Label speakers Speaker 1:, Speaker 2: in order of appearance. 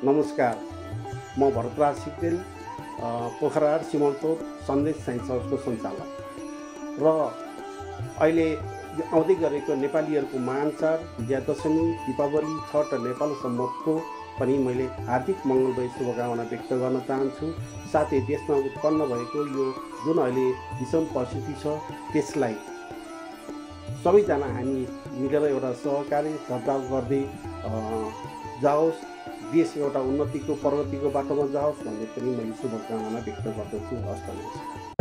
Speaker 1: नमस्कार, म भरतराज सिक्देल, पोखराहाट सिमलतोप सन्देश साइन्स हाउसको सञ्चालक र अहिले आउँदै गरेको नेपालीहरूको महान चाड विजयादशमी, दीपावली, छठ र नेपाल सम्मतको पनि मैले हार्दिक मङ्गलमय शुभकामना व्यक्त गर्न चाहन्छु। साथै देशमा उत्पन्न भएको यो जुन अहिले विषम परिस्थिति छ त्यसलाई सबैजना हामी मिलेर एउटा सहकार्य सद्भाव गर्दै जाओस्, देश एउटा उन्नतिको प्रगतिको बाटोमा जाओस् भन्ने पनि मैले शुभकामना व्यक्त गर्दछु। हस्त नमस्कार।